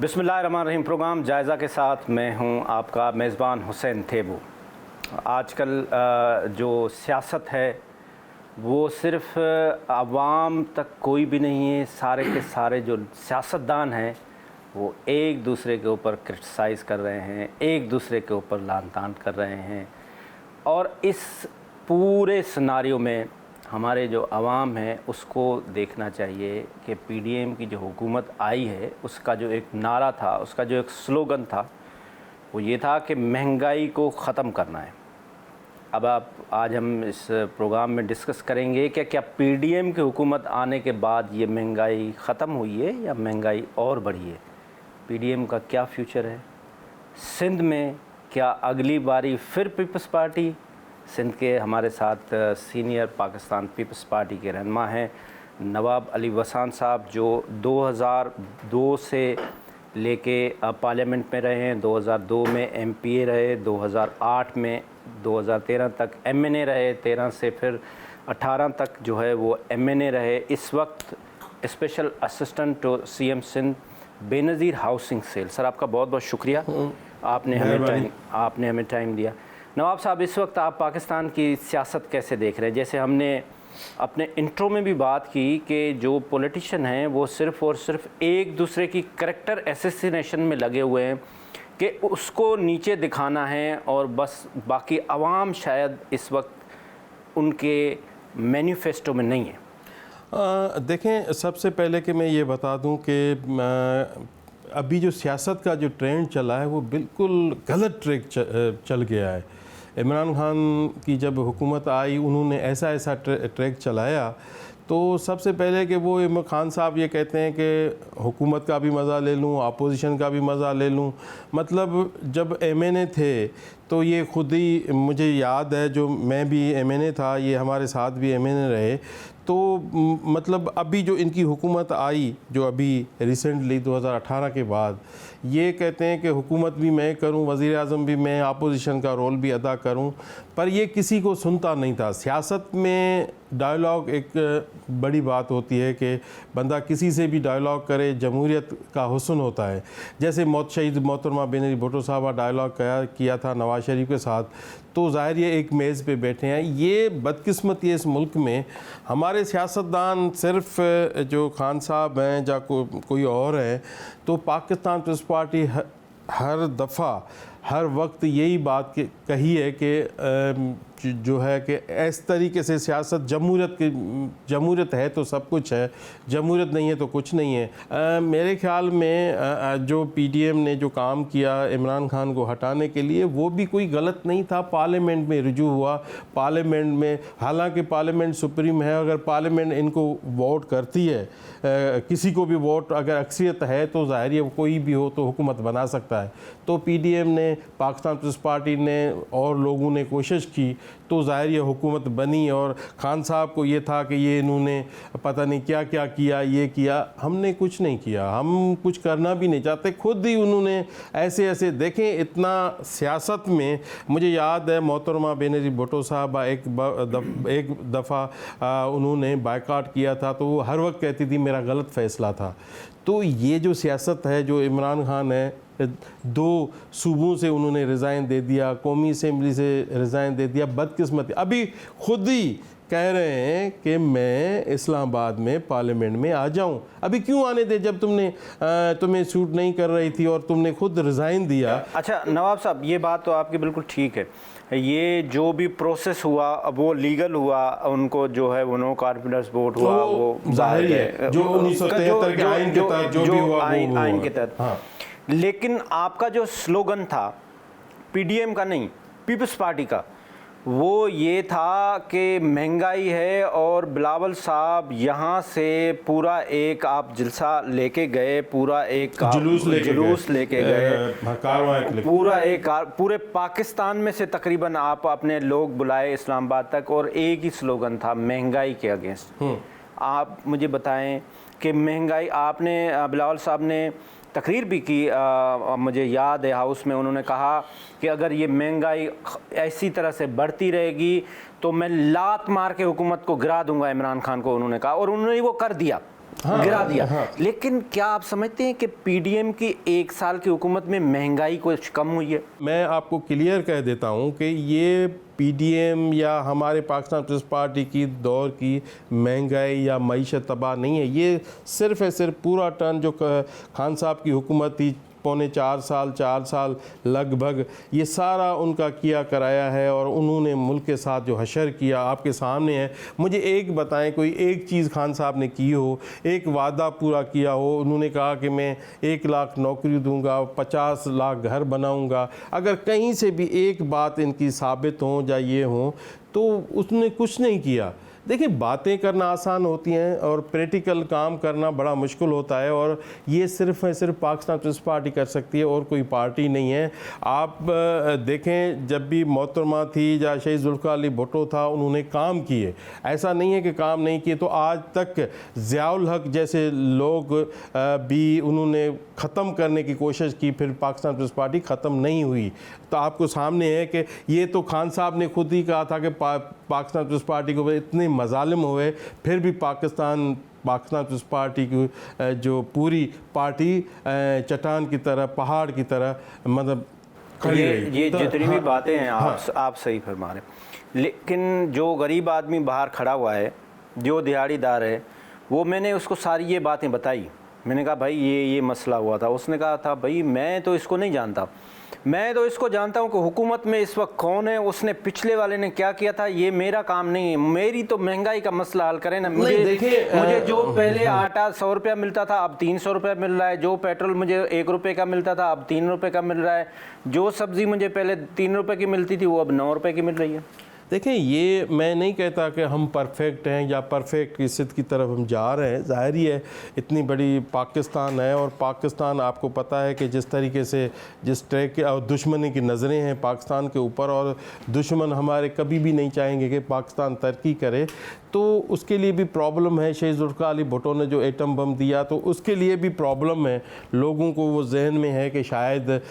बिस्मिल्लाहिर्रहमानिर्रहीम। प्रोग्राम जायज़ा के साथ मैं हूं आपका मेज़बान हुसैन थेबू। आजकल जो सियासत है वो सिर्फ़ आवाम तक कोई भी नहीं है। सारे के सारे जो सियासतदान हैं वो एक दूसरे के ऊपर क्रिटिसाइज़ कर रहे हैं, एक दूसरे के ऊपर लान तान कर रहे हैं। और इस पूरे सिनारियो में हमारे जो आवाम है उसको देखना चाहिए कि पीडीएम की जो हुकूमत आई है उसका जो एक नारा था, उसका जो एक स्लोगन था वो ये था कि महंगाई को ख़त्म करना है। अब आज हम इस प्रोग्राम में डिस्कस करेंगे कि क्या पीडीएम की हुकूमत आने के बाद ये महंगाई ख़त्म हुई है या महंगाई और बढ़ी है। पीडीएम का क्या फ्यूचर है। सिंध में क्या अगली बारी फिर पीपल्स पार्टी। सिंध के हमारे साथ सीनियर पाकिस्तान पीपल्स पार्टी के रहनुमा हैं नवाब अली वसान साहब, जो 2002 से लेके पार्लियामेंट में रहे हैं। 2002 में एमपीए रहे, 2008 में 2013 तक एमएनए रहे, 13 से फिर 18 तक जो है वो एमएनए रहे। इस वक्त special assistant to CM Sindh Benazir housing cell. Sir आपका बहुत बहुत शुक्रिया, आपने हमें टाइम दिया। नवाब साहब, इस वक्त आप पाकिस्तान की सियासत कैसे देख रहे हैं। जैसे हमने अपने इंट्रो में भी बात की कि जो पॉलिटिशियन हैं वो सिर्फ़ और सिर्फ एक दूसरे की करैक्टर एसेसिनेशन में लगे हुए हैं कि उसको नीचे दिखाना है और बस बाकी अवाम शायद इस वक्त उनके मैनिफेस्टो में नहीं है। देखें, सबसे पहले कि मैं ये बता दूं कि अभी जो सियासत का जो ट्रेंड चला है वो बिल्कुल गलत ट्रैक चल गया है। इमरान खान की जब हुकूमत आई उन्होंने ऐसा ट्रैक चलाया तो सबसे पहले कि वो इमरान खान साहब ये कहते हैं कि हुकूमत का भी मज़ा ले लूँ, अपोजिशन का भी मज़ा ले लूँ। मतलब जब एमएनए थे तो ये ख़ुद ही, मुझे याद है जो मैं भी एमएनए था, ये हमारे साथ भी एमएनए रहे, तो मतलब अभी जो इनकी हुकूमत आई जो अभी रिसेंटली 2018 के बाद, ये कहते हैं कि हुकूमत भी मैं करूं, वज़ीर आज़म भी मैं, अपोजिशन का रोल भी अदा करूं, पर ये किसी को सुनता नहीं था। सियासत में डायलॉग एक बड़ी बात होती है कि बंदा किसी से भी डायलॉग करे, जमहूरियत का हुस्न होता है। जैसे शहीद मोहतरमा बेनज़ीर भुट्टो साहब डायलॉग किया था नवाज शरीफ के साथ, तो ज़ाहिर ये एक मेज़ पे बैठे हैं। ये बदकिस्मती है इस मुल्क में, हमारे सियासतदान सिर्फ जो खान साहब हैं या कोई और है, तो पाकिस्तान पीपल्स पार्टी हर दफ़ा हर वक्त यही बात कही है कि जो है कि इस तरीके से सियासत, जमहूरियत है तो सब कुछ है, जमहूरियत नहीं है तो कुछ नहीं है। मेरे ख्याल में जो पीडीएम ने जो काम किया इमरान खान को हटाने के लिए वो भी कोई गलत नहीं था। पार्लियामेंट में रुजू हुआ, पार्लियामेंट में, हालांकि पार्लियामेंट सुप्रीम है, अगर पार्लियामेंट इनको वोट करती है, किसी को भी वोट अगर अक्सरियत है तो ज़ाहिर है कोई भी हो तो हुकूमत बना सकता है। तो पीडीएम ने, पाकिस्तान पीपल्स पार्टी ने और लोगों ने कोशिश की तो ज़ाहिर ये हुकूमत बनी। और खान साहब को ये था कि ये इन्होंने पता नहीं क्या क्या किया, ये किया। हमने कुछ नहीं किया, हम कुछ करना भी नहीं चाहते। खुद ही उन्होंने ऐसे देखें, इतना सियासत में मुझे याद है मोहतरमा बेनज़ीर भुट्टो साहब एक दफ़ा उन्होंने बायकॉट किया था तो वो हर वक्त कहती थी मेरा गलत फ़ैसला था। तो ये जो सियासत है, जो इमरान खान है, 2 सूबों से उन्होंने रिज़ाइन दे दिया, कौमी असम्बली से रिज़ाइन दे दिया, बदकिस्मती। अभी खुद ही कह रहे हैं कि मैं इस्लामाबाद में पार्लियामेंट में आ जाऊं। अभी क्यों आने दे जब तुम्हें सूट नहीं कर रही थी और तुमने खुद रिज़ाइन दिया। अच्छा नवाब साहब, ये बात तो आपकी बिल्कुल ठीक है। ये जो भी प्रोसेस हुआ वो लीगल हुआ, उनको जो है वो नो कॉन्फिडेंस वोट हुआ, वो जाहिर है जो 1973 के आइन के तहत जो भी हुआ आइन के तहत। हाँ। लेकिन आपका जो स्लोगन था पीडीएम का नहीं, पीपल्स पार्टी का, वो ये था कि महंगाई है। और बिलावल साहब यहाँ से पूरा एक आप जलसा लेके गए, पूरा एक जुलूस लेके गए, पूरे पाकिस्तान में से तकरीबन आप अपने लोग बुलाए इस्लामाबाद तक, और एक ही स्लोगन था महंगाई के अगेंस्ट। आप मुझे बताएं कि महंगाई, आपने बिलावल साहब ने तकरीर भी की, मुझे याद है हाउस में उन्होंने कहा कि अगर ये महंगाई ऐसी तरह से बढ़ती रहेगी तो मैं लात मार के हुकूमत को गिरा दूंगा, इमरान खान को उन्होंने कहा, और उन्होंने वो कर दिया। गिरा दिया। लेकिन क्या आप समझते हैं कि पीडीएम की 1 साल की हुकूमत में महंगाई कुछ कम हुई है? मैं आपको क्लियर कह देता हूं कि ये पीडीएम या हमारे पाकिस्तान पीपल्स पार्टी की दौर की महंगाई या मईशत तबाह नहीं है। ये सिर्फ़ है सिर्फ पूरा टर्न जो खान साहब की हुकूमत थी, पौने 4 साल लगभग, ये सारा उनका किया कराया है और उन्होंने मुल्क के साथ जो हशर किया आपके सामने है। मुझे एक बताएं, कोई एक चीज़ खान साहब ने की हो, एक वादा पूरा किया हो। उन्होंने कहा कि मैं 1 लाख नौकरी दूंगा, 50 लाख घर बनाऊंगा। अगर कहीं से भी एक बात इनकी साबित हो या ये हो, तो उसने कुछ नहीं किया। देखिए, बातें करना आसान होती हैं और प्रैक्टिकल काम करना बड़ा मुश्किल होता है, और ये सिर्फ पाकिस्तान पीपल्स पार्टी कर सकती है और कोई पार्टी नहीं है। आप देखें, जब भी मोहतरमा थी या शहीद जुल्फ़िकार अली भुट्टो था, उन्होंने काम किए, ऐसा नहीं है कि काम नहीं किए। तो आज तक ज़ियाउल हक जैसे लोग भी उन्होंने ख़त्म करने की कोशिश की, फिर पाकिस्तान पीपल्स पार्टी ख़त्म नहीं हुई। तो आपको सामने है कि ये तो खान साहब ने खुद ही कहा था कि पाकिस्तान पीपल्स पार्टी को इतने मजालिम हुए, फिर भी पाकिस्तान पीपल्स पार्टी की जो पूरी पार्टी चट्टान की तरह, पहाड़ की तरह मतलब खड़ी रही। ये जितनी भी बातें हैं आप सही फरमा रहे। लेकिन जो गरीब आदमी बाहर खड़ा हुआ है, जो दिहाड़ीदार है, वो मैंने उसको सारी ये बातें बताई। मैंने कहा भाई ये मसला हुआ था। उसने कहा था भाई मैं तो इसको नहीं जानता, मैं तो इसको जानता हूँ कि हुकूमत में इस वक्त कौन है, उसने पिछले वाले ने क्या किया था, ये मेरा काम नहीं है। मेरी तो महंगाई का मसला हल करें ना। मुझे जो पहले आटा 100 रुपया मिलता था अब 300 रुपया मिल रहा है, जो पेट्रोल मुझे 1 रुपये का मिलता था अब 3 रुपये का मिल रहा है, जो सब्ज़ी मुझे पहले 3 रुपये की मिलती थी वो अब 9 रुपये की मिल रही है। देखें, ये मैं नहीं कहता कि हम परफेक्ट हैं या परफेक्ट की सिद्ध की तरफ हम जा रहे हैं। ज़ाहिर ही है, इतनी बड़ी पाकिस्तान है और पाकिस्तान आपको पता है कि जिस तरीके से जिस तरह के और दुश्मनी की नज़रें हैं पाकिस्तान के ऊपर, और दुश्मन हमारे कभी भी नहीं चाहेंगे कि पाकिस्तान तरक्की करे, तो उसके लिए भी प्रॉब्लम है। शहीद जुल्फ़िकार अली भुट्टो ने जो एटम बम दिया, तो उसके लिए भी प्रॉब्लम है। लोगों को वो जहन में है कि शायद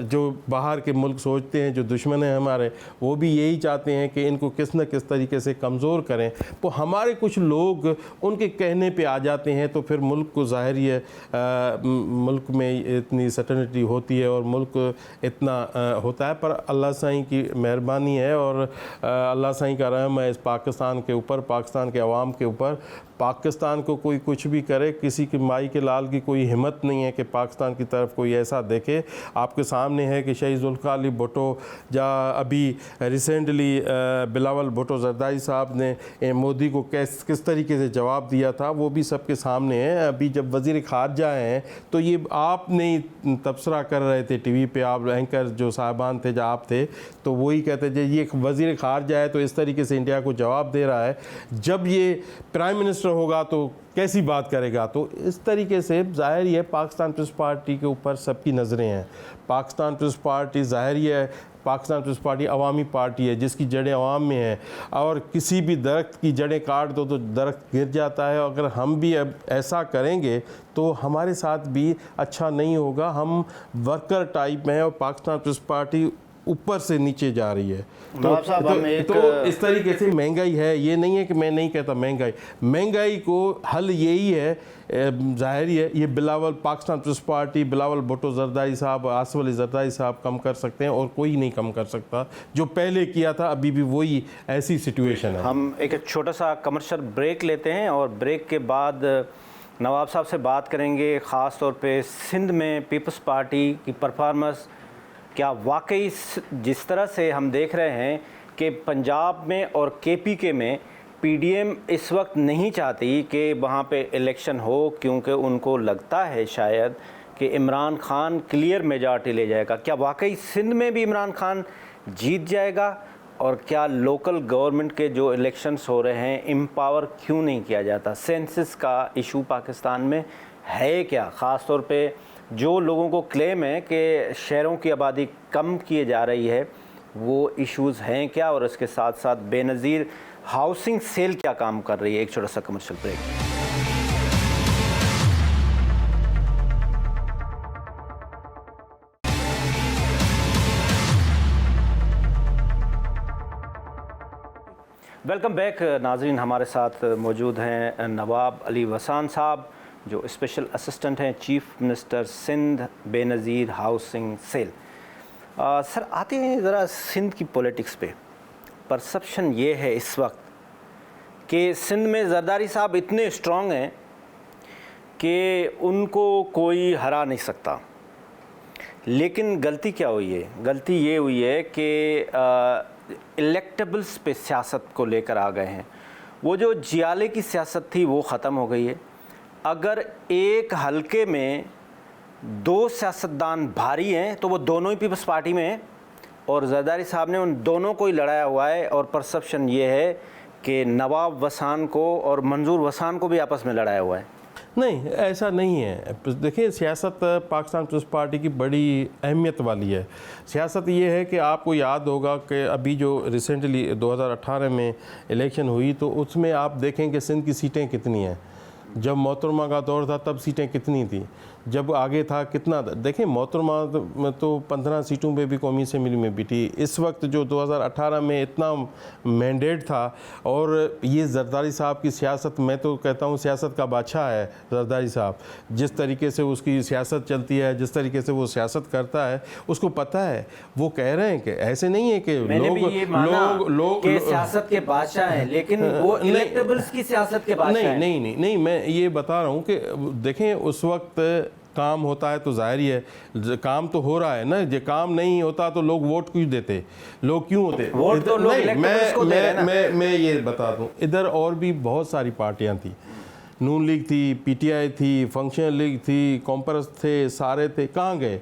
जो बाहर के मुल्क सोचते हैं, जो दुश्मन हैं हमारे, वो भी यही चाहते हैं कि इनको किस न किस तरीके से कमज़ोर करें। तो हमारे कुछ लोग उनके कहने पे आ जाते हैं, तो फिर मुल्क को ज़ाहिर है मुल्क में इतनी सर्टेनिटी होती है और मुल्क इतना होता है। पर अल्लाह साईं की मेहरबानी है और अल्लाह साईं का रहम है इस पाकिस्तान के ऊपर, पाकिस्तान के अवाम के ऊपर। पाकिस्तान को कोई कुछ भी करे, किसी की माई के लाल की कोई हिम्मत नहीं है कि पाकिस्तान की तरफ कोई ऐसा देखे। आपके सामने है कि शहीद जुल्फ़िकार अली भुट्टो या अभी रिसेंटली बिलावल भुट्टो ज़रदारी साहब ने मोदी को किस तरीके से जवाब दिया था, वो भी सबके सामने है। अभी जब वज़ीर ख़ारजा हैं, तो ये आप नहीं तबसरा कर रहे थे टीवी पे, आप एंकर जो साहबान थे, जब आप थे, तो वही कहते थे ये वज़ीर ख़ारजा है तो इस तरीके से इंडिया को जवाब दे रहा है। जब ये प्राइम मिनिस्टर होगा तो कैसी बात करेगा। तो इस तरीके से ज़ाहिर है पाकिस्तान पीपल्स पार्टी के ऊपर सबकी नज़रें हैं। पाकिस्तान पीपल्स पार्टी ज़ाहिर है, पाकिस्तान पीपल्स पार्टी अवामी पार्टी है जिसकी जड़ें अवाम में हैं, और किसी भी दरख्त की जड़ें काट दो तो दरख्त गिर जाता है। अगर हम भी अब ऐसा करेंगे तो हमारे साथ भी अच्छा नहीं होगा। हम वर्कर टाइप में हैं और पाकिस्तान पीपल्स पार्टी ऊपर से नीचे जा रही है। तो इस तरीके से महंगाई है। ये नहीं है कि मैं नहीं कहता महंगाई को हल यही है, ज़ाहिर है ये बिलावल पाकिस्तान पीपल्स पार्टी, बिलावल भुट्टो ज़रदारी साहब, आसिफ अली ज़रदारी साहब कम कर सकते हैं और कोई नहीं कम कर सकता। जो पहले किया था अभी भी वही ऐसी सिचुएशन है। हम एक छोटा सा कमर्शियल ब्रेक लेते हैं और ब्रेक के बाद नवाब साहब से बात करेंगे, ख़ास तौर पे सिंध में पीपल्स पार्टी की परफॉर्मेंस क्या वाकई जिस तरह से हम देख रहे हैं कि पंजाब में और केपीके में पीडीएम इस वक्त नहीं चाहती कि वहाँ पे इलेक्शन हो, क्योंकि उनको लगता है शायद कि इमरान खान क्लियर मेजॉरिटी ले जाएगा। क्या वाकई सिंध में भी इमरान खान जीत जाएगा? और क्या लोकल गवर्नमेंट के जो इलेक्शंस हो रहे हैं एम्पावर क्यों नहीं किया जाता? सेंसस का इशू पाकिस्तान में है क्या? ख़ास तौर पे जो लोगों को क्लेम है कि शहरों की आबादी कम किए जा रही है, वो इश्यूज़ हैं क्या? और इसके साथ साथ बेनज़ीर हाउसिंग सेल क्या काम कर रही है? एक छोटा सा कमर्शियल ब्रेक। वेलकम बैक नाजरीन। हमारे साथ मौजूद हैं नवाब अली वसान साहब, जो स्पेशल असिस्टेंट हैं chief minister Sindh Benazir housing cell. Sir, आते हैं ज़रा सिंध की पॉलिटिक्स पे। परसेप्शन ये है इस वक्त कि सिंध में जरदारी साहब इतने स्ट्रॉन्ग हैं कि उनको कोई हरा नहीं सकता। लेकिन गलती क्या हुई है? गलती ये हुई है कि इलेक्टेबल्स पे सियासत को लेकर आ गए हैं। वो जो जियाले की सियासत थी वो ख़त्म हो गई है। अगर एक हलके में दो सियासतदान भारी हैं तो वो दोनों ही पीपल्स पार्टी में हैं, और जरदारी साहब ने उन दोनों को ही लड़ाया हुआ है। और परसेप्शन ये है कि नवाब वसान को और मंजूर वसान को भी आपस में लड़ाया हुआ है। नहीं, ऐसा नहीं है। देखिए, सियासत पाकिस्तान पीपल्स पार्टी की बड़ी अहमियत वाली है। सियासत ये है कि आपको याद होगा कि अभी जो रिसेंटली 2018 में इलेक्शन हुई तो उसमें आप देखें कि सिंध की सीटें कितनी हैं। जब मोहतरमा का दौर था तब सीटें कितनी थी, जब आगे था कितना। देखें, मोहतरमा में तो 15 सीटों पे भी कौमी असेंबली में भी थी। इस वक्त जो 2018 में इतना मैंडेट था, और ये जरदारी साहब की सियासत, मैं तो कहता हूँ सियासत का बादशाह है जरदारी साहब। जिस तरीके से उसकी सियासत चलती है, जिस तरीके से वो सियासत करता है, उसको पता है। वो कह रहे हैं कि ऐसे नहीं है कि लोग सियासत के बादशाह हैं, लेकिन वो इलेक्टेबल्स की सियासत के बादशाह हैं। नहीं, मैं ये बता रहा हूँ कि देखें, उस वक्त काम होता है तो जाहिर ही है काम तो हो रहा है ना। जो काम नहीं होता तो लोग वोट क्यों देते, लोग क्यों होते वोट तो लोग इलेक्टेबल्स को दे रहे हैं ना। मैं ये बता दूं, इधर और भी बहुत सारी पार्टियां थी। नून लीग थी, पीटीआई थी, फंक्शनल लीग थी, कॉम्परस थे, सारे थे। कहाँ गए?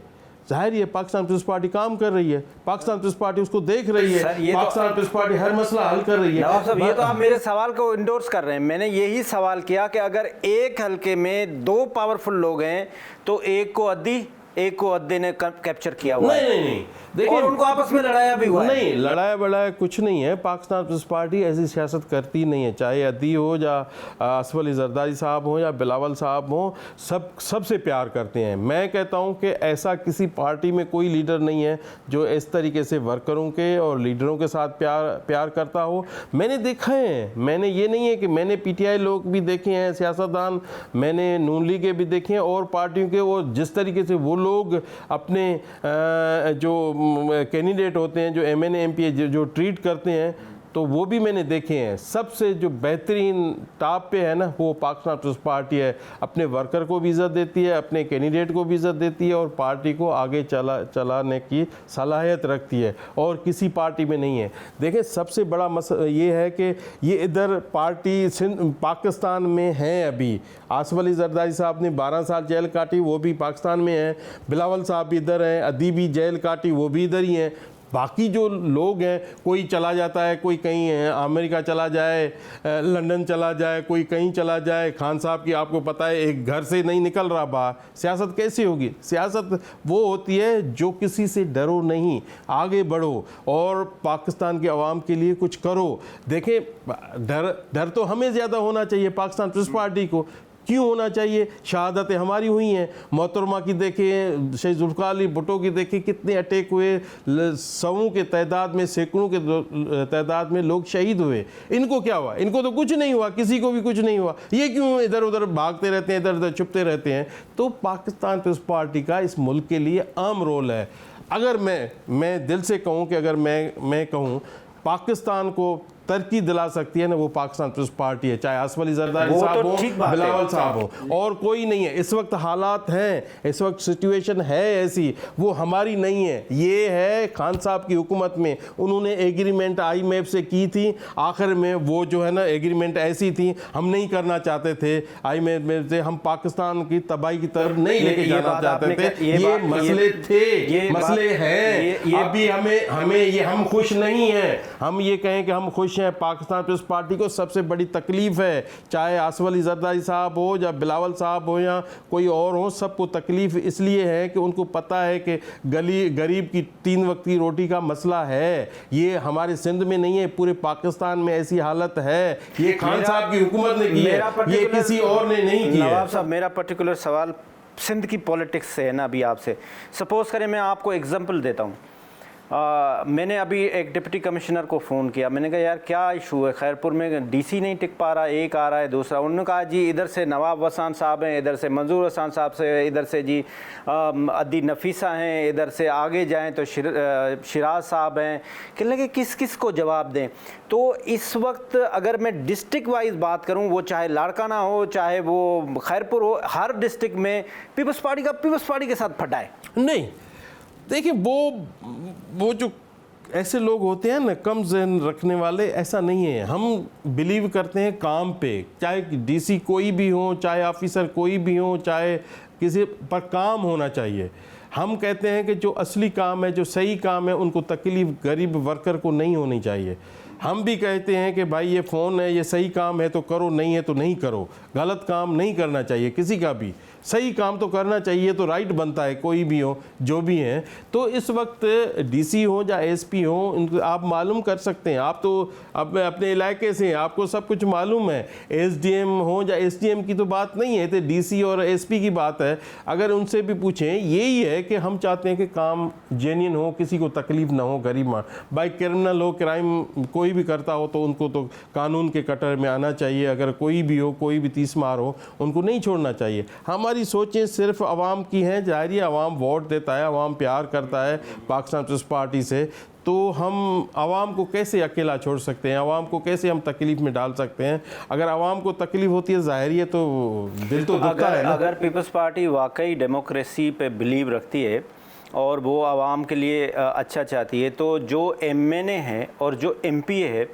जाहिर है पाकिस्तान पीपल्स पार्टी काम कर रही है, पाकिस्तान पीपल्स पार्टी उसको देख रही है, पाकिस्तान पीपल्स पार्टी हर मसला हल कर रही है। नवाब साहब, ये तो आप मेरे सवाल को इंडोर्स कर रहे हैं। मैंने यही सवाल किया कि अगर एक हलके में दो पावरफुल लोग हैं तो एक को अद्दी ने कैप्चर किया हुआ है। नहीं, देखिए, और उनको आपस में लड़ाया भी हुआ है। नहीं, लड़ाया बड़ाया कुछ नहीं है। पाकिस्तान पीपल्स पार्टी ऐसी सियासत करती नहीं है। चाहे अद्दी हो या आसिफ अली जरदारी साहब हो या बिलावल साहब हो, सबसे प्यार करते हैं। मैं कहता हूं कि ऐसा किसी पार्टी में कोई लीडर नहीं है जो इस तरीके से वर्करों के और लीडरों के साथ प्यार करता हो। मैंने देखा है, मैंने ये नहीं है कि मैंने पीटीआई लोग भी देखे हैं सियासतदान, मैंने नून लीग के भी देखे हैं और पार्टियों के। वो जिस तरीके से वो लोग अपने जो कैंडिडेट होते हैं, जो एमएनए एमपी जो ट्रीट करते हैं, तो वो भी मैंने देखे हैं। सबसे जो बेहतरीन टॉप पे है ना, वो पाकिस्तान पीपल्स पार्टी है। अपने वर्कर को भी इज़्ज़त देती है, अपने कैंडिडेट को भी इज़्ज़त देती है, और पार्टी को आगे चलाने की सलाहियत रखती है, और किसी पार्टी में नहीं है। देखिए, सबसे बड़ा मसला ये है कि ये इधर पार्टी पाकिस्तान में है। अभी आसिफ अली जरदारी साहब ने 12 साल जेल काटी, वो भी पाकिस्तान में है। बिलावल साहब भी इधर हैं, अदी भी जेल काटी, वो भी इधर ही हैं। बाकी जो लोग हैं, कोई चला जाता है, कोई कहीं अमेरिका चला जाए, लंदन चला जाए, कोई कहीं चला जाए। खान साहब की आपको पता है, एक घर से नहीं निकल रहा बाहर। सियासत कैसी होगी? सियासत वो होती है जो किसी से डरो नहीं, आगे बढ़ो और पाकिस्तान के अवाम के लिए कुछ करो। देखें, डर तो हमें ज़्यादा होना चाहिए पाकिस्तान पीपल्स पार्टी को। क्यों होना चाहिए? शहादतें हमारी हुई हैं। मोहतरमा की देखें, शहीद जुल्फ़िकार अली भुट्टो की देखें, कितने अटैक हुए, सौों के तादाद में, सैकड़ों के तादाद में लोग शहीद हुए। इनको क्या हुआ? इनको तो कुछ नहीं हुआ, किसी को भी कुछ नहीं हुआ। ये क्यों इधर उधर भागते रहते हैं, इधर उधर छुपते रहते हैं? तो पाकिस्तान पीपल्स पार्टी का इस मुल्क के लिए अहम रोल है। अगर मैं दिल से कहूँ कि अगर मैं कहूँ पाकिस्तान को तरक्की दिला सकती है ना, वो पाकिस्तान पीपल्स पार्टी है। चाहे आसिफ अली जरदारी साहब हो, बिलावल साहब हो, और कोई नहीं है। इस वक्त हालात हैं, इस वक्त सिचुएशन है ऐसी, वो हमारी नहीं है। ये है खान साहब की हुकूमत में। उन्होंने एग्रीमेंट IMF से की थी, आखिर में वो जो है ना एग्रीमेंट ऐसी थी, हम नहीं करना चाहते थे IMF से, हम पाकिस्तान की तबाही की तरफ नहीं लेके जाना चाहते थे। ये मसले थे, मसले हैं। अभी हम खुश नहीं हैं। हम ये कहें कि हम खुश हैं, पाकिस्तान पीपल्स पार्टी को सबसे बड़ी तकलीफ है। चाहे आसिफ अली जरदारी साहब हो या बिलावल साहब हो या कोई और हो, सबको तकलीफ इसलिए है कि उनको पता है कि गरीब की 3 वक्त की रोटी का मसला है। ये हमारे सिंध में नहीं है, पूरे पाकिस्तान में ऐसी हालत है। ये खान साहब की हुकूमत ने की है, ये किसी और ने नहीं की है। नवाब साहब, मेरा पर्टिकुलर सवाल सिंध की पॉलिटिक्स से है ना। अभी आपसे सपोज करें, मैं आपको एग्जांपल देता हूँ। मैंने अभी एक डिप्टी कमिश्नर को फ़ोन किया, मैंने कहा यार क्या इशू है, खैरपुर में डीसी नहीं टिक पा रहा, एक आ रहा है दूसरा। उन्होंने कहा जी इधर से नवाब हसन साहब हैं, इधर से मंजूर हसन साहब से, इधर से जी अद्दी नफीसा हैं, इधर से आगे जाएं तो शिराज साहब हैं। कहने लगे किस किस को जवाब दें। तो इस वक्त अगर मैं डिस्ट्रिक्ट वाइज बात करूँ, वो चाहे लाड़काना हो चाहे वो खैरपुर हो, हर डिस्ट्रिक्ट में पीपल्स पार्टी के साथ फटा है। नहीं देखिए, वो जो ऐसे लोग होते हैं ना कम ज़हन रखने वाले, ऐसा नहीं है। हम बिलीव करते हैं काम पे, चाहे डीसी कोई भी हो, चाहे ऑफिसर कोई भी हो, चाहे किसी पर काम होना चाहिए। हम कहते हैं कि जो असली काम है, जो सही काम है, उनको तकलीफ गरीब वर्कर को नहीं होनी चाहिए। हम भी कहते हैं कि भाई ये फ़ोन है, ये सही काम है तो करो, नहीं है तो नहीं करो। गलत काम नहीं करना चाहिए किसी का भी, सही काम तो करना चाहिए, तो राइट बनता है कोई भी हो जो भी हैं। तो इस वक्त डीसी हो या एसपी हो, उनको आप मालूम कर सकते हैं। आप तो अपने इलाके से हैं, आपको सब कुछ मालूम है। एसडीएम हो या एसडीएम की तो बात नहीं है, तो डीसी और एसपी की बात है। अगर उनसे भी पूछें, यही है कि हम चाहते हैं कि काम जेन्युइन हो, किसी को तकलीफ ना हो, गरीब माँ भाई क्रिमिनल हो, क्राइम कोई भी करता हो तो उनको तो कानून के कटर में आना चाहिए। अगर कोई भी हो, कोई भी तीसमार हो, उनको नहीं छोड़ना चाहिए। हमारी सोचें सिर्फ आवाम की हैं। जाहिर है आवाम वोट देता है, आवाम प्यार करता है पाकिस्तान पीपल्स पार्टी से, तो हम आवाम को कैसे अकेला छोड़ सकते हैं, आवाम को कैसे हम तकलीफ में डाल सकते हैं। अगर आवाम को तकलीफ होती है, जाहिर है तो दिल तो दुखता है ना। अगर पीपल्स पार्टी वाकई डेमोक्रेसी पे बिलीव रखती है और वो आवाम के लिए अच्छा चाहती है, तो जो एमएनए है और जो एमपीए है,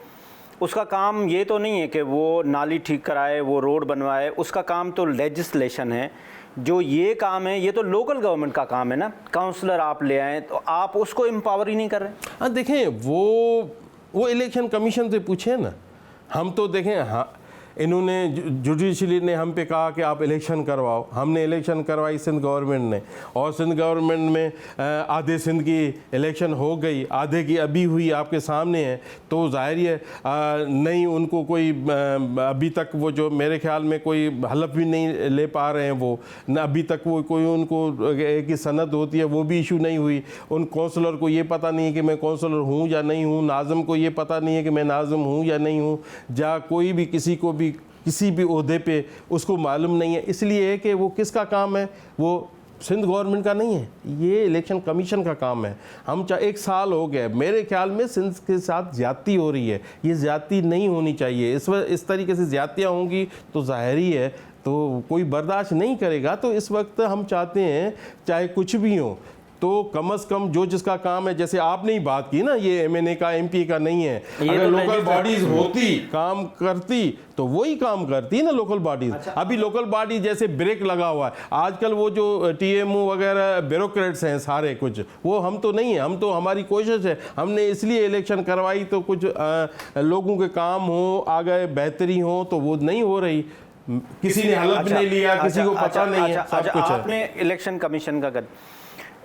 उसका काम ये तो नहीं है कि वो नाली ठीक कराए, वो रोड बनवाए। उसका काम तो लेजिस्लेशन है। जो ये काम है, ये तो लोकल गवर्नमेंट का काम है ना। काउंसलर आप ले आए, तो आप उसको एम्पावर ही नहीं कर रहे। हाँ देखें, वो इलेक्शन कमीशन से पूछे ना। हम तो देखें, हाँ इन्होंने जुडिशरी ने हम पे कहा कि आप इलेक्शन करवाओ, हमने इलेक्शन करवाई सिंध गवर्नमेंट ने, और सिंध गवर्नमेंट में आधे सिंध की इलेक्शन हो गई, आधे की अभी हुई, आपके सामने है। तो जाहिर है नहीं, उनको कोई अभी तक वो जो मेरे ख्याल में कोई हलफ भी नहीं ले पा रहे हैं, वो न अभी तक वो कोई उनको एक ही सनद होती है वो भी इशू नहीं हुई। उन कौंसलर को ये पता नहीं है कि मैं कौंसलर हूँ या नहीं हूँ, नाज़िम को ये पता नहीं है कि मैं नाज़िम हूँ या नहीं हूँ, या कोई भी किसी को भी किसी भी ओहदे पे उसको मालूम नहीं है। इसलिए कि वो किसका काम है, वो सिंध गवर्नमेंट का नहीं है, ये इलेक्शन कमीशन का काम है। हम 1 साल हो गए, मेरे ख्याल में सिंध के साथ ज़्यादती हो रही है। ये ज़्यादती नहीं होनी चाहिए। इस तरीके से ज़्यादतियाँ होंगी तो ज़ाहिरी है तो कोई बर्दाश्त नहीं करेगा। तो इस वक्त हम चाहते हैं चाहे कुछ भी हो, तो कम से कम जो जिसका काम है, जैसे आपने ही बात की ना, ये एमएनए का एमपी का नहीं है। अगर तो लोकल बॉडीज होती, काम करती, तो वही काम करती ना लोकल बॉडीज। अच्छा। अभी लोकल बॉडी जैसे ब्रेक लगा हुआ है आजकल, वो जो टीएमओ वगैरह ब्यूरोक्रेट्स हैं सारे कुछ, वो हम तो नहीं है। हम तो, हमारी कोशिश है, हमने इसलिए इलेक्शन करवाई तो कुछ लोगों के काम हो, आगे बेहतरी हो, तो वो नहीं हो रही। किसी ने हलफ नहीं लिया, किसी को पता नहीं है, सब कुछ है। आपने इलेक्शन कमीशन का कर,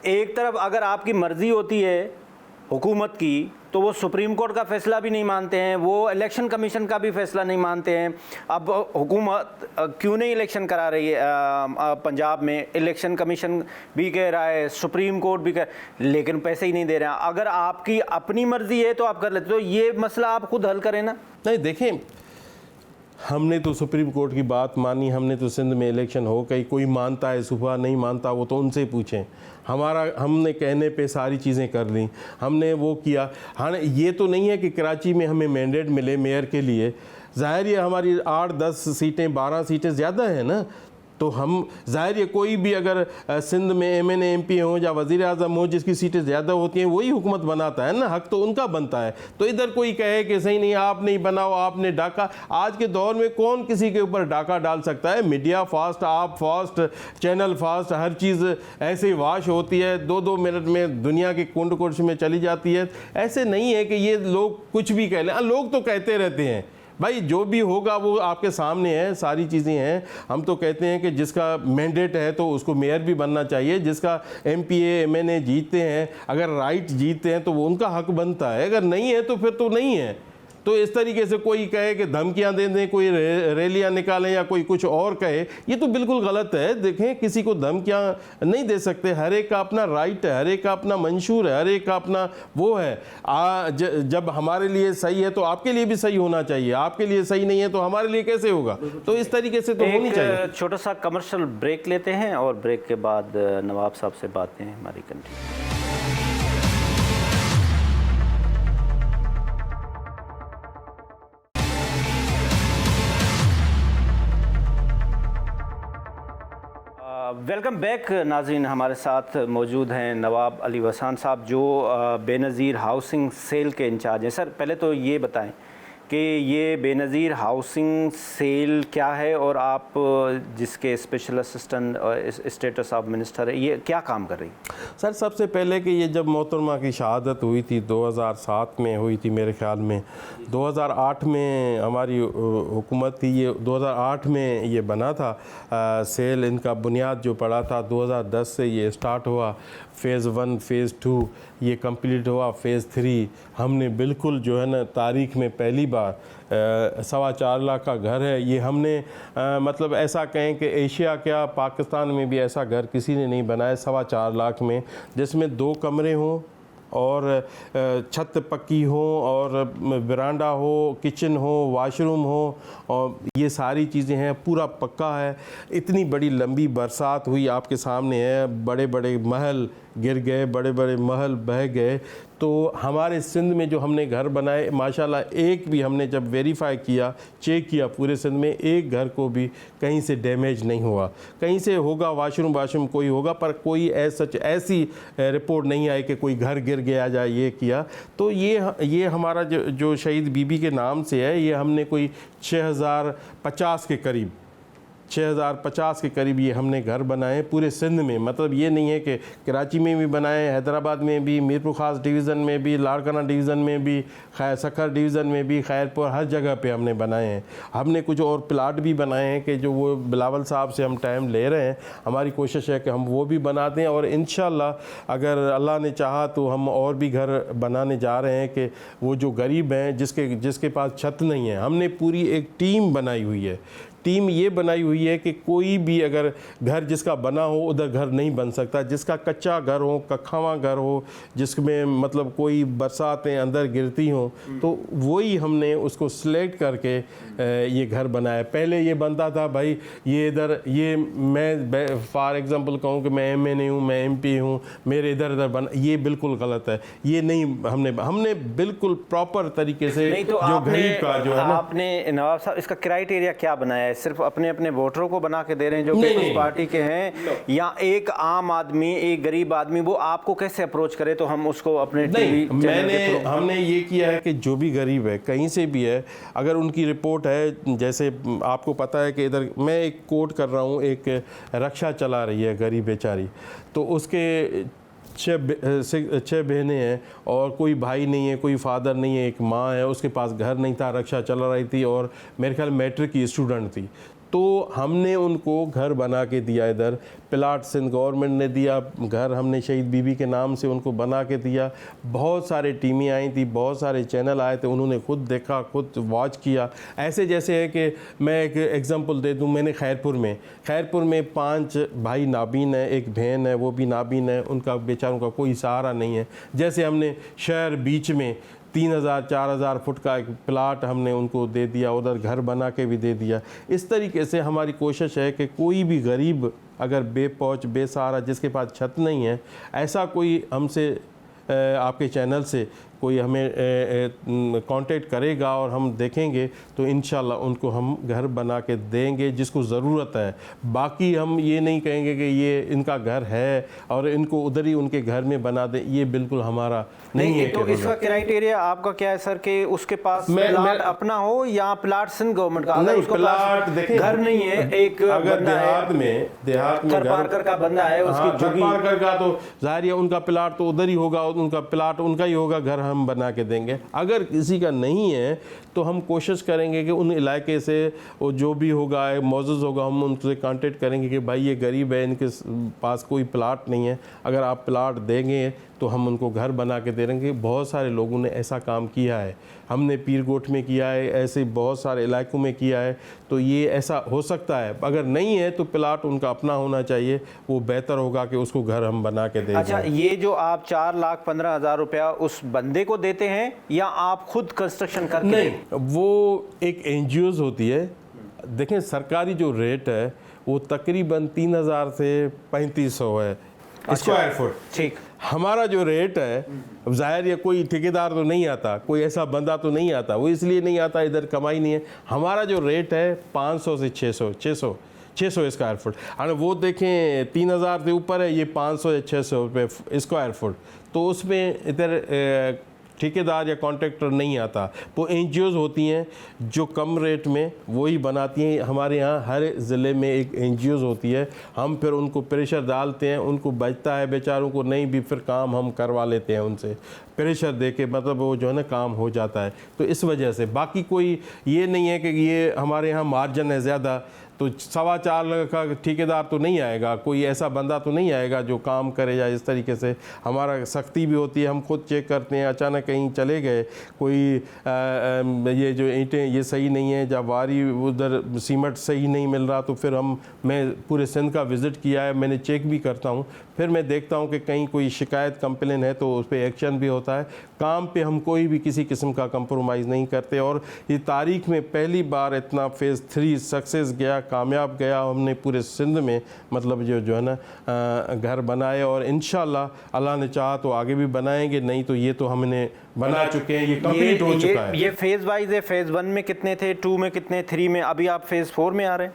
एक तरफ अगर आपकी मर्जी होती है हुकूमत की, तो वो सुप्रीम कोर्ट का फैसला भी नहीं मानते हैं, वो इलेक्शन कमीशन का भी फैसला नहीं मानते हैं। अब हुकूमत क्यों नहीं इलेक्शन करा रही है पंजाब में? इलेक्शन कमीशन भी कह रहा है, सुप्रीम कोर्ट भी कह, लेकिन पैसे ही नहीं दे रहे हैं। अगर आपकी अपनी मर्जी है तो आप कर लेते, तो ये मसला आप खुद हल करें ना। नहीं देखें, हमने तो सुप्रीम कोर्ट की बात मानी, हमने तो सिंध में इलेक्शन हो गई, कोई मानता है सुबह नहीं मानता, वो तो उनसे पूछें। हमने कहने पे सारी चीज़ें कर ली, हमने वो किया। हाँ, ये तो नहीं है कि कराची में हमें मैंडेट मिले मेयर के लिए। ज़ाहिर है हमारी 8-10 सीटें 12 सीटें ज़्यादा हैं ना, तो हम ज़ाहिर है कोई भी अगर सिंध में एमएनए एमपी हो या वज़ीर आज़म हो, जिसकी सीटें ज़्यादा होती हैं वही हुकूमत बनाता है ना, हक तो उनका बनता है। तो इधर कोई कहे कि सही नहीं, आप नहीं बनाओ, आपने डाका, आज के दौर में कौन किसी के ऊपर डाका डाल सकता है? मीडिया फास्ट, आप फास्ट, चैनल फास्ट, हर चीज़ ऐसे ही वाश होती है, 2-2 मिनट में दुनिया की कुंड कुर्श में चली जाती है। ऐसे नहीं है कि ये लोग कुछ भी कह लें, लोग तो कहते रहते हैं भाई, जो भी होगा वो आपके सामने है, सारी चीज़ें हैं। हम तो कहते हैं कि जिसका मैंडेट है तो उसको मेयर भी बनना चाहिए, जिसका एमपीए एमएनए जीतते हैं, अगर राइट जीतते हैं तो वो उनका हक बनता है, अगर नहीं है तो फिर तो नहीं है। तो इस तरीके से कोई कहे कि धमकियां दे दें, कोई रैलियां निकालें या कोई कुछ और कहे, ये तो बिल्कुल गलत है। देखें, किसी को धमकियां नहीं दे सकते, हर एक का अपना राइट है, हर एक का अपना मंशूर है, हर एक का अपना वो है। जब हमारे लिए सही है तो आपके लिए भी सही होना चाहिए, आपके लिए सही नहीं है तो हमारे लिए कैसे होगा? तो इस तरीके से तो होनी चाहिए। छोटा सा कमर्शियल ब्रेक लेते हैं और ब्रेक के बाद नवाब साहब से बातें हमारी कंटिन्यू। वेलकम बैक नाज़रीन, हमारे साथ मौजूद हैं नवाब अली वसान साहब जो बेनज़ीर हाउसिंग सेल के इंचार्ज हैं। सर, पहले तो ये बताएं कि ये बेनज़ीर हाउसिंग सेल क्या है और आप जिसके स्पेशल असिस्टेंट और स्टेटस ऑफ मिनिस्टर है, ये क्या काम कर रही है? सर, सबसे पहले कि ये जब मोहतरमा की शहादत हुई थी 2007 में हुई थी मेरे ख्याल में, 2008 में हमारी हुकूमत थी, ये 2008 में ये बना था सेल। इनका बुनियाद जो पड़ा था 2010 से ये स्टार्ट हुआ। फ़ेज़ 1 फ़ेज़ 2 ये कंप्लीट हुआ। फ़ेज़ 3 हमने बिल्कुल जो है ना तारीख़ में पहली बार 4.25 लाख का घर है ये हमने मतलब ऐसा कहें कि एशिया क्या पाकिस्तान में भी ऐसा घर किसी ने नहीं बनाया 4.25 लाख में, जिसमें 2 कमरे हों और छत पक्की हो और वरांडा हो, किचन हो, वाशरूम हो, और ये सारी चीज़ें हैं, पूरा पक्का है। इतनी बड़ी लंबी बरसात हुई आपके सामने है, बड़े बड़े महल गिर गए, बड़े बड़े महल बह गए। तो हमारे सिंध में जो हमने घर बनाए माशाल्लाह, एक भी हमने जब वेरीफाई किया, चेक किया, पूरे सिंध में एक घर को भी कहीं से डैमेज नहीं हुआ। कहीं से होगा वाशरूम कोई होगा, पर कोई ऐसी रिपोर्ट नहीं आई कि कोई घर गिर गया जाए ये किया। तो ये हमारा जो शहीद बीबी के नाम से है, ये हमने कोई 6050 के करीब 6050 के करीब ये हमने घर बनाए पूरे सिंध में। मतलब ये नहीं है कि कराची में भी बनाए, हैदराबाद में भी, मीरपुर ख़ास डिवीज़न में भी, लाड़काना डिवीज़न में भी, सखर डिवीज़न में भी, खैरपुर, हर जगह पे हमने बनाए हैं। हमने कुछ और प्लाट भी बनाए हैं कि जो वो बिलावल साहब से हम टाइम ले रहे हैं, हमारी कोशिश है कि हम वो भी बना दें। और इंशाल्लाह अगर अल्लाह ने चाहा तो हम और भी घर बनाने जा रहे हैं कि वो जो गरीब हैं जिसके पास छत नहीं है, हमने पूरी एक टीम बनाई हुई है। टीम ये बनाई हुई है कि कोई भी अगर घर जिसका बना हो उधर घर नहीं बन सकता। जिसका कच्चा घर हो, कखावा घर हो, जिसमें मतलब कोई बरसातें अंदर गिरती हों, तो वही हमने उसको सिलेक्ट करके ये घर बनाया। पहले ये बनता था भाई ये इधर, ये मैं फॉर एग्ज़ाम्पल कहूँ कि मैं MNA हूँ, मैं MP हूँ, मेरे इधर बना, ये बिल्कुल गलत है। ये नहीं, हमने बिल्कुल प्रॉपर तरीके से तो जो गरीब का जो है ना, आपने नवाब साहब इसका क्राइटेरिया क्या बनाया है? सिर्फ अपने अपने वोटरों को बना के दे रहे हैं जो कि उस पार्टी के हैं, या एक आम आदमी, एक गरीब आदमी वो आपको कैसे अप्रोच करे तो हम उसको अपने टीवी चैनल के थ्रू? हमने ये किया है कि जो भी गरीब है कहीं से भी है, अगर उनकी रिपोर्ट है, जैसे आपको पता है कि इधर मैं एक कोट कर रहा हूँ, एक रक्षा चला रही है गरीब बेचारी, तो उसके 6 बहनें हैं और कोई भाई नहीं है, कोई फादर नहीं है, एक माँ है, उसके पास घर नहीं था, रक्षा चला रही थी और मेरे ख्याल मैट्रिक की स्टूडेंट थी। तो हमने उनको घर बना के दिया, इधर प्लाट सिंध गवर्नमेंट ने दिया, घर हमने शहीद बीबी के नाम से उनको बना के दिया। बहुत सारे टीमें आई थी, बहुत सारे चैनल आए थे, उन्होंने खुद देखा, खुद वॉच किया। ऐसे जैसे है कि मैं एक एग्जांपल दे दूं, मैंने खैरपुर में 5 भाई नाबीन है, एक बहन है वो भी नाबीन है, उनका बेचारों का कोई सहारा नहीं है। जैसे हमने शहर बीच में 3000-4000 फुट का एक प्लाट हमने उनको दे दिया, उधर घर बना के भी दे दिया। इस तरीके से हमारी कोशिश है कि कोई भी गरीब अगर बेपहुँच, बेसहारा, जिसके पास छत नहीं है, ऐसा कोई हमसे आपके चैनल से कोई हमें कांटेक्ट करेगा और हम देखेंगे तो इंशाल्लाह उनको हम घर बना के देंगे जिसको ज़रूरत है। बाकी हम ये नहीं कहेंगे कि ये इनका घर है और इनको उधर ही उनके घर में बना दें, ये बिल्कुल हमारा नहीं है। तो इसका क्राइटेरिया आपका क्या है सर कि उसके पास प्लाट अपना हो या प्लाट सिंध गवर्नमेंट का? अगर उसका प्लाट देखें घर नहीं है, एक अगर देहात में थरपारकर का बंदा है, उसकी थरपारकर का, तो जाहिर है उनका प्लाट तो उधर ही होगा, उनका प्लाट उनका ही होगा, घर हम बना के देंगे। अगर किसी का नहीं है तो हम कोशिश करेंगे कि उन इलाके से वो जो भी होगा मौजूद होगा, हम उनसे कांटेक्ट करेंगे कि भाई ये गरीब है, इनके पास कोई प्लाट नहीं है, अगर आप प्लाट देंगे तो हम उनको घर बना के दे देंगे। बहुत सारे लोगों ने ऐसा काम किया है, हमने पीरगोट में किया है, ऐसे बहुत सारे इलाकों में किया है। तो ये ऐसा हो सकता है, अगर नहीं है तो प्लाट उनका अपना होना चाहिए, वो बेहतर होगा कि उसको घर हम बना के दे दें। अच्छा, ये जो आप 4,15,000 रुपया उस बंदे को देते हैं या आप खुद कंस्ट्रक्शन करके? नहीं, वो एक NGOs होती है। देखें, सरकारी जो रेट है वो तकरीबन 3,000 से 3,500 है स्क्वायर फुट। ठीक। हमारा जो रेट है, अब जाहिर है कोई ठेकेदार तो नहीं आता, कोई ऐसा बंदा तो नहीं आता, वो इसलिए नहीं आता, इधर कमाई नहीं है। हमारा जो रेट है 500 से 600 स्क्वायर फुट। और वो देखें 3,000 से ऊपर है, ये 500 या 600 रुपये स्क्वायर फुट। तो उसमें इधर ठेकेदार या कॉन्ट्रैक्टर नहीं आता। वो NGOs होती हैं जो कम रेट में वही बनाती हैं। हमारे यहाँ हर ज़िले में एक NGOs होती है, हम फिर उनको प्रेशर डालते हैं, उनको बचता है बेचारों को नहीं भी, फिर काम हम करवा लेते हैं उनसे प्रेशर दे के, मतलब वो जो है ना काम हो जाता है। तो इस वजह से बाकी कोई ये नहीं है कि ये हमारे यहाँ मार्जिन है ज़्यादा, तो 4.25 लाख का ठेकेदार तो नहीं आएगा, कोई ऐसा बंदा तो नहीं आएगा जो काम करे या इस तरीके से। हमारा सख्ती भी होती है, हम खुद चेक करते हैं। अचानक कहीं चले गए, कोई ये जो ईंटें ये सही नहीं है, जब वारी उधर सीमेंट सही नहीं मिल रहा, तो फिर मैं पूरे सिंध का विज़िट किया है, मैंने चेक भी करता हूँ, फिर मैं देखता हूँ कि कहीं कोई शिकायत कंप्लेन है तो उस पर एक्शन भी होता है। काम पे हम कोई भी किसी किस्म का कंप्रोमाइज़ नहीं करते। और ये तारीख में पहली बार इतना फेज़ 3 सक्सेस गया, कामयाब गया। हमने पूरे सिंध में मतलब जो है ना घर बनाए, और इंशाल्लाह अल्लाह ने चाहा तो आगे भी बनाएंगे, नहीं तो ये तो हमने बना चुके हैं, ये कंप्लीट हो चुका है। ये फेज़ वाइज है, फेज़ 1 में कितने थे, 2 में कितने, 3 में, अभी आप फेज़ 4 में आ रहे हैं?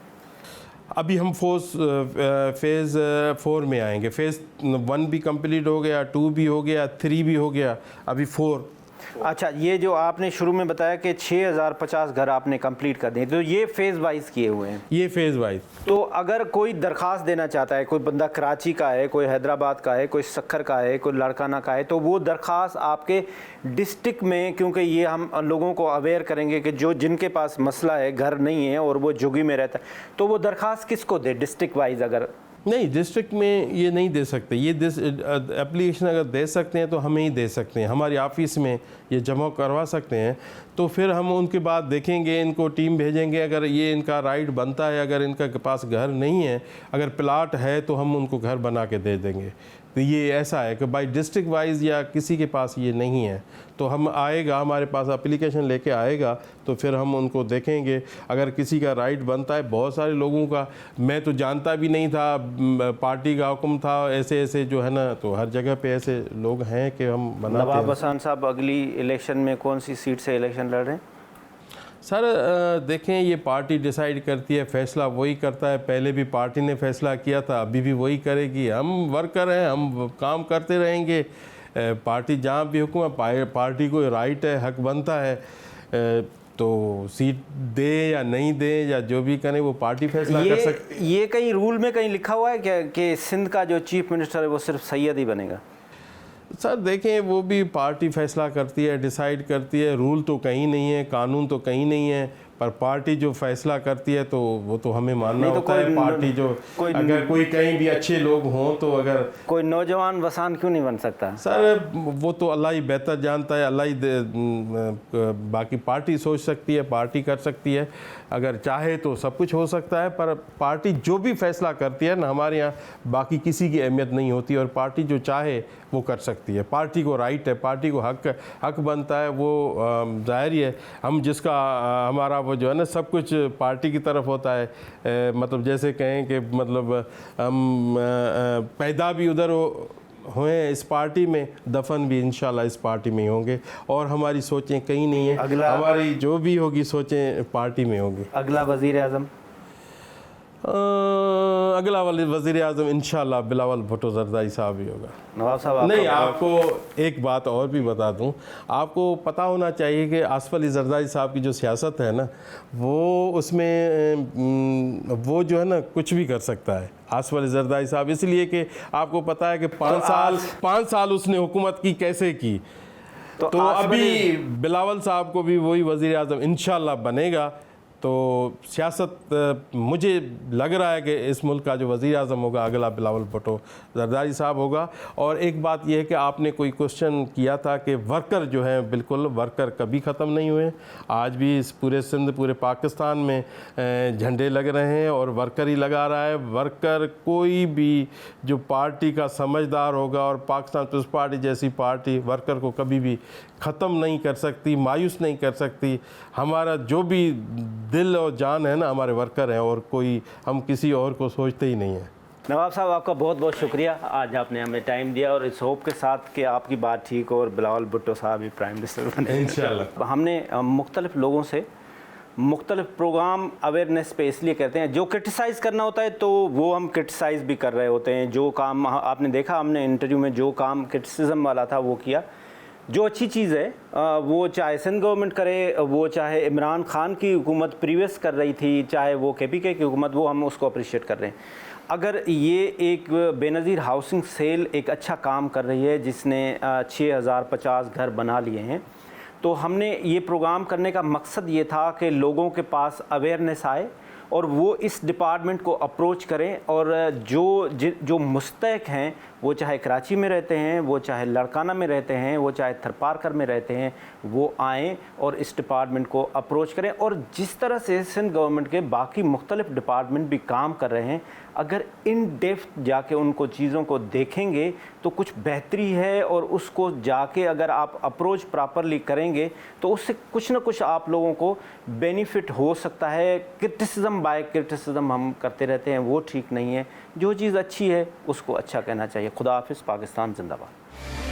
अभी हम फेज़ 4 में आएंगे। फेज़ 1 भी कंप्लीट हो गया, 2 भी हो गया, 3 भी हो गया, अभी 4। अच्छा, ये जो आपने शुरू में बताया कि 6,050 घर आपने कंप्लीट कर दिए, तो ये फेज़ वाइज किए हुए हैं? ये फेज़ वाइज। तो अगर कोई दरख्वास्त देना चाहता है, कोई बंदा कराची का है, कोई हैदराबाद का है, कोई सक्खर का है, कोई लड़काना का है, तो वो दरख्वास्त आपके डिस्ट्रिक्ट में, क्योंकि ये हम लोगों को अवेयर करेंगे कि जो जिनके पास मसला है, घर नहीं है और वो झुग्गी में रहता है, तो वो दरख्वास्त किसको दे डिस्ट्रिक्ट वाइज? अगर नहीं, डिस्ट्रिक्ट में ये नहीं दे सकते, ये एप्लीकेशन अगर दे सकते हैं तो हमें ही दे सकते हैं, हमारी ऑफिस में ये जमा करवा सकते हैं। तो फिर हम उनके बाद देखेंगे, इनको टीम भेजेंगे, अगर ये इनका राइट बनता है, अगर इनका के पास घर नहीं है, अगर प्लाट है तो हम उनको घर बना के दे देंगे। तो ये ऐसा है कि भाई डिस्ट्रिक्ट वाइज या किसी के पास ये नहीं है, तो हम आएगा, हमारे पास एप्लीकेशन लेके आएगा, तो फिर हम उनको देखेंगे। अगर किसी का राइट बनता है, बहुत सारे लोगों का मैं तो जानता भी नहीं था, पार्टी का हुक्म था, ऐसे ऐसे जो है ना, तो हर जगह पे ऐसे लोग हैं कि हम बनाते हैं। नवाब हसन साहब अगली इलेक्शन में कौन सी सीट से इलेक्शन लड़ रहे हैं? सर देखें, ये पार्टी डिसाइड करती है, फ़ैसला वही करता है। पहले भी पार्टी ने फ़ैसला किया था, अभी भी वही करेगी। हम वर्कर हैं, हम काम करते रहेंगे। पार्टी जहाँ भी हुक्म है, पार्टी को राइट है, हक बनता है, तो सीट दे या नहीं दे या जो भी करें वो पार्टी फैसला कर सकती है। ये कहीं रूल में कहीं लिखा हुआ है क्या कि सिंध का जो चीफ मिनिस्टर है वो सिर्फ सैयद ही बनेगा? सर देखें, वो भी पार्टी फैसला करती है, डिसाइड करती है। रूल तो कहीं नहीं है, कानून तो कहीं नहीं है, पर पार्टी जो फैसला करती है तो वो तो हमें मानना होता है। पार्टी जो अगर कोई कहीं भी अच्छे लोग हों, तो अगर कोई नौजवान वसान क्यों नहीं बन सकता? सर वो तो अल्लाह ही बेहतर जानता है, अल्लाह ही बाकी पार्टी सोच सकती है, पार्टी कर सकती है, अगर चाहे तो सब कुछ हो सकता है। पर पार्टी जो भी फैसला करती है ना, हमारे यहाँ बाकी किसी की अहमियत नहीं होती, और पार्टी जो चाहे वो कर सकती है। पार्टी को राइट है, पार्टी को हक बनता है, वो जाहिर ही है। हम जिसका हमारा वो जो है ना सब कुछ पार्टी की तरफ होता है, मतलब जैसे कहें कि मतलब हम पैदा भी उधर हुए इस पार्टी में, दफन भी इंशाल्लाह इस पार्टी में ही होंगे, और हमारी सोचें कहीं नहीं है, हमारी जो भी होगी सोचें पार्टी में होगी। अगला वज़ीर आज़म? अगला वाले वज़ीर आज़म इंशाल्लाह बिलावल भुट्टो ज़रदारी साहब ही होगा। नवाब साहब नहीं, आपको एक बात और भी बता दूं, आपको पता होना चाहिए कि आसिफ अली ज़रदारी साहब की जो सियासत है ना, वो उसमें वो जो है ना कुछ भी कर सकता है आसिफ अली ज़रदारी साहब, इसलिए कि आपको पता है कि 5 साल उसने हुकूमत की कैसे की। तो अभी बिलावल साहब को भी वही वज़ीर आज़म इंशाल्लाह बनेगा, तो सियासत मुझे लग रहा है कि इस मुल्क का जो वज़ीर आज़म होगा अगला बिलावल भुट्टो ज़रदारी साहब होगा। और एक बात यह है कि आपने कोई क्वेश्चन किया था कि वर्कर जो हैं, बिल्कुल वर्कर कभी ख़त्म नहीं हुए। आज भी इस पूरे सिंध, पूरे पाकिस्तान में झंडे लग रहे हैं और वर्कर ही लगा रहा है। वर्कर कोई भी जो पार्टी का समझदार होगा, और पाकिस्तान पीपल्स पार्टी जैसी पार्टी वर्कर को कभी भी ख़त्म नहीं कर सकती, मायूस नहीं कर सकती। हमारा जो भी दिल और जान है ना, हमारे वर्कर हैं, और कोई हम किसी और को सोचते ही नहीं हैं। नवाब साहब, आपका बहुत बहुत शुक्रिया, आज आपने हमें टाइम दिया, और इस होप के साथ कि आपकी बात ठीक हो और बिलावल भुट्टो साहब भी प्राइम मिनिस्टर बने इंशाल्लाह। हमने मुख्तलिफ लोगों से मुख्तलिफ प्रोग्राम अवेयरनेस पे इसलिए करते हैं, जो क्रिटिसाइज़ करना होता है तो वो हम क्रिटिसाइज़ भी कर रहे होते हैं। जो काम आपने देखा हमने इंटरव्यू में, जो काम क्रिटिसिज्म वाला था वो किया। जो अच्छी चीज़ है वो चाहे सिंध गवर्नमेंट करे, वो चाहे इमरान खान की हुकूमत प्रीवियस कर रही थी, चाहे वो KPK की हुकूमत, वो हम उसको अप्रिशिएट कर रहे हैं। अगर ये एक बेनज़ीर हाउसिंग सेल एक अच्छा काम कर रही है जिसने 6050 घर बना लिए हैं, तो हमने ये प्रोग्राम करने का मकसद ये था कि लोगों के पास अवेयरनेस आए और वो इस डिपार्टमेंट को अप्रोच करें, और जो मुस्तहक हैं, वो चाहे कराची में रहते हैं, वो चाहे लड़काना में रहते हैं, वो चाहे थरपारकर में रहते हैं, वो आएँ और इस डिपार्टमेंट को अप्रोच करें। और जिस तरह से सिंध गवर्नमेंट के बाकी मुख्तलिफ डिपार्टमेंट भी काम कर रहे हैं, अगर इन डेप्थ जाके उनको चीज़ों को देखेंगे तो कुछ बेहतरी है, और उसको जाके अगर आप अप्रोच प्रॉपरली करेंगे तो उससे कुछ ना कुछ आप लोगों को बेनिफिट हो सकता है। क्रिटिसिज्म बाय क्रिटिसिज्म हम करते रहते हैं, वो ठीक नहीं है। जो चीज़ अच्छी है उसको अच्छा कहना चाहिए। खुदा हाफिज़। पाकिस्तान जिंदाबाद।